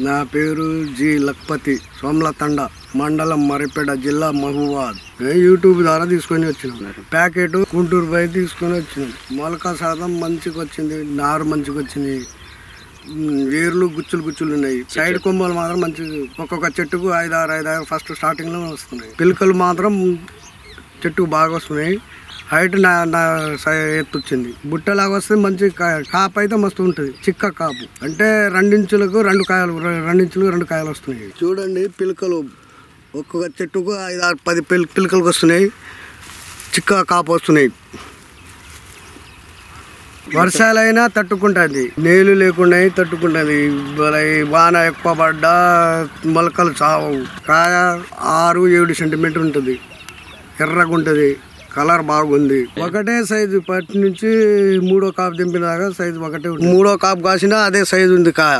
నా పేరు జి లక్పతి, సోమలతండ మండలం, మరిపేట జిల్లా, మహబూబాద్. యూట్యూబ్ ద్వారా తీసుకొని వచ్చిన ప్యాకెట్ గుంటూరు పై తీసుకొని వచ్చినాం. మొలక శాతం మంచిగా వచ్చింది, నారు మంచిగా వచ్చింది, వేర్లు గుచ్చులు గుచ్చులు ఉన్నాయి. సైడ్ కొమ్మలు మాత్రం మంచిగా ఒక్కొక్క చెట్టుకు 5-6 ఫస్ట్ స్టార్టింగ్ లో వస్తున్నాయి. పిలకలు మాత్రం చెట్టుకు బాగా వస్తున్నాయి. హైట్ నా ఎత్తు వచ్చింది. బుట్టలాగా వస్తే మంచి కాపు అయితే మస్తు ఉంటుంది. చిక్క కాపు అంటే 2 ఇంచులకు 2 కాయలు, 2 ఇంచులకు 2 కాయలు వస్తున్నాయి. చూడండి, పిలకలు ఒక్కొక్క చెట్టుకు 5-10 పిలకలకు వస్తున్నాయి. చిక్క కాపు వస్తున్నాయి. వర్షాలైనా తట్టుకుంటుంది, నీళ్ళు లేకుండా తట్టుకుంటుంది. వాన ఎక్కువ పడ్డా మొలకలు చావవు. కాయ 6-7 సెంటీమీటర్ ఉంటుంది. ఎర్రగా ఉంటుంది, కలర్ బాగుంది. ఒకటే సైజు పట్టి నుంచి 3వ కాపు దింపినాక సైజు ఒకటే. 3వ కాపు కాసినా అదే సైజు ఉంది కాయ.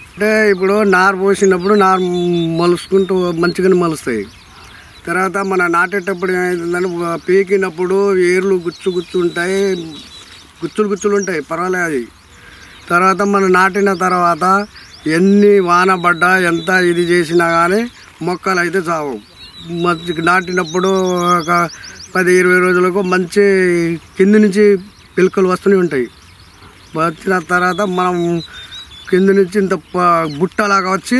అంటే ఇప్పుడు నారు పోసినప్పుడు నారు మలుసుకుంటూ మంచిగానే మలుస్తాయి. తర్వాత మన నాటేటప్పుడు ఏమైందని పీకినప్పుడు ఏర్లు గుచ్చు ఉంటాయి, గుచ్చులు ఉంటాయి, పర్వాలేదు అది. తర్వాత మనం నాటిన తర్వాత ఎన్ని వాన పడ్డా ఎంత ఇది చేసినా కానీ మొక్కలు అయితే చావవు. నాటినప్పుడు ఒక 10-20 రోజులకు మంచి కింది నుంచి పిలకలు వస్తూనే ఉంటాయి. వచ్చిన తర్వాత మనం కింది నుంచి ఇంత బుట్టలాగా వచ్చి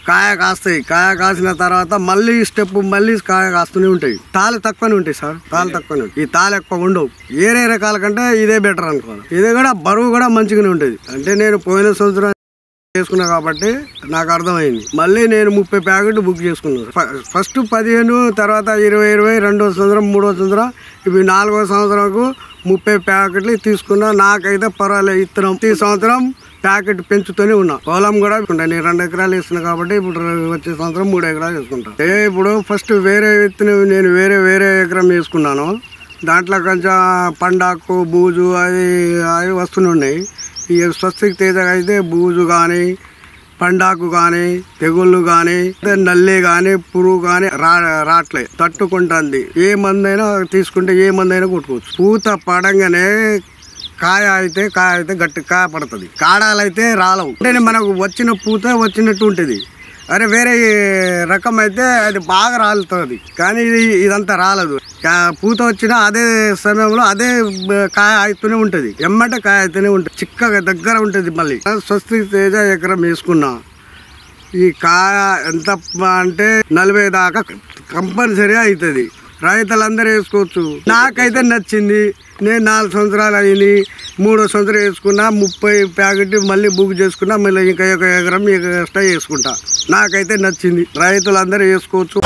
కాయ కాస్తాయి. కాయ కాసిన తర్వాత మళ్ళీ స్టెప్ మళ్ళీ కాయ కాస్తూనే ఉంటాయి. తాళ్ళు తక్కువనే ఉంటాయి సార్, తాళ్ళు తక్కువనే. ఈ తాళ్ళు ఎక్కువ ఉండవు. ఏరే రకాల కంటే ఇదే బెటర్ అనుకోవాలి. ఇది కూడా బరువు కూడా మంచిగానే ఉంటుంది. అంటే నేను పోయిన సంవత్సరం చేసుకున్నా కాబట్టి నాకు అర్థమైంది. మళ్ళీ నేను 30 ప్యాకెట్లు బుక్ చేసుకున్నాను. ఫస్ట్ 15, తర్వాత 20, 2వ సంవత్సరం, 3వ సంవత్సరం, ఇవి 4వ సంవత్సరంకు 30 ప్యాకెట్లు తీసుకున్నా. నాకైతే పర్వాలేదు. ఇత్తనం ఈ సంవత్సరం ప్యాకెట్ పెంచుతూనే ఉన్నా. పొలం కూడా నేను 2 ఎకరాలు వేస్తున్నా కాబట్టి ఇప్పుడు వచ్చే సంవత్సరం 3 ఎకరాలు వేసుకుంటా. ఇప్పుడు ఫస్ట్ వేరే విత్తనం నేను వేరే ఎకరం వేసుకున్నాను. దాంట్లో కొంచెం పండాకు, బూజు అవి వస్తూనే ఉన్నాయి. ఈ స్వస్తిక్ తేజ అయితే బూజు కానీ, పండాకు కానీ, తెగుళ్ళు కానీ, నల్లి కానీ, పురుగు కానీ రాట్లే, తట్టుకుంటుంది. ఏ మందైనా తీసుకుంటే ఏ మందైనా కొట్టుకోవచ్చు. పూత పడంగానే కాయ అయితే గట్టి కాయ పడుతుంది. కాడాలైతే రాలవు. అంటే మనకు వచ్చిన పూత వచ్చినట్టు ఉంటుంది. అరే వేరే రకం అయితే అది బాగా రాలుతుంది, కానీ ఇదంతా రాలదు. పూత వచ్చినా అదే సమయంలో అదే కాయ అవుతూనే ఉంటుంది. ఎమ్మట కాయ అవుతూనే ఉంటుంది, చిక్కగా దగ్గర ఉంటుంది. మళ్ళీ స్వస్తిక్ తేజ ఎకరం వేసుకున్నా. ఈ కాయ ఎంత అంటే 40 దాకా కంపల్సరీగా అవుతుంది. రైతులందరూ వేసుకోవచ్చు. నాకైతే నచ్చింది. నేను 4 సంవత్సరాలు అయింది. 3వ సంవత్సరం వేసుకున్నా. 30 ప్యాకెట్ మళ్ళీ బుక్ చేసుకున్నా. మళ్ళీ ఇంకా 1 ఎకరం ఎక్స్ట్రా వేసుకుంటా. నాకైతే నచ్చింది. రైతులందరూ వేసుకోవచ్చు.